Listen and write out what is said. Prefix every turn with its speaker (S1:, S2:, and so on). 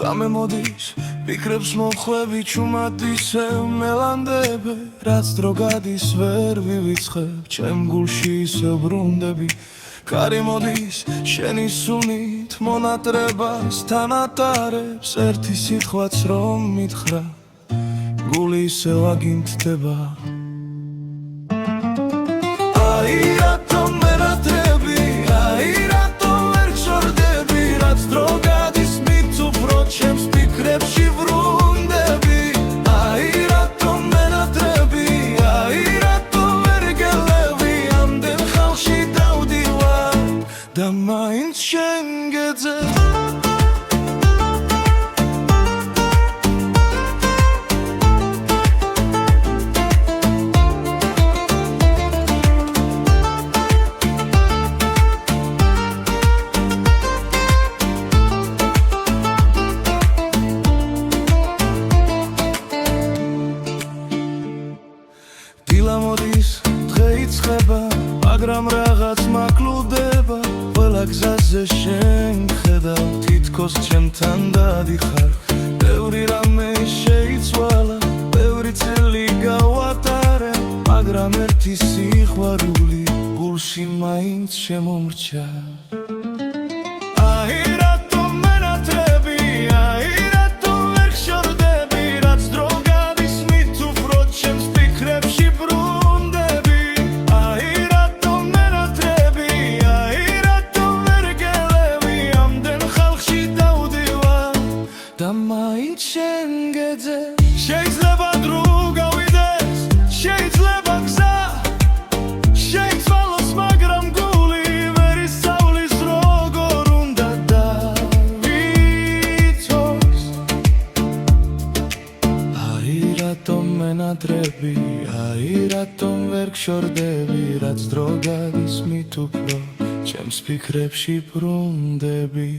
S1: ღამე მოდის ფიქრებს მოხვევი ჩუმად ისევ მელანდები რაც დრო გადის ვერ ვივიწყებ ჩემ გულში ისევ ბრუნდები კარი მოდის შენი სუნით მონატრებას თან ატარებს ერთი სიტყვაც რომ მითხრა გული ისევ აგინთდება აი რატომ მენატრები აი რატომ ვერ გსორდები რაც დრო გადის მით უფრო ჩემს ფიქრებში ვრუნდები აი რატომ მენატრები აი რატომ ვერ გელევი ამდენ ხალხში დავდივარ და მაინც შენ გეძებ moდის დღე იწყება მაგრამ რაღაც მაკლუდება ყველა გზაზე შენ ხედავ თითქოს ჩემთან დადიხარ ბევრი რამე შეიცვალა ბევრი წელი გავატარე მაგრამ ერთი სიყვარული გულში მაინც შემომრჩა აი რატომ მენატრები აი რატომ ვერ გსორდები რაც დრო გადის მით უფრო ჩემს ფიქრებში და მაინც შენ გეძებ შეიძლება დრო გავიდეს შეიძლება გზა შეიცვალოს მაგრამ გული ვერ ისწავლის როგორ უნდა დავიცოს აი რატომ მენატრები აი რატომ ვერ გსორდები რაც დრო გადის მით უფრო ჩემს ფიქრებში ბრუნდები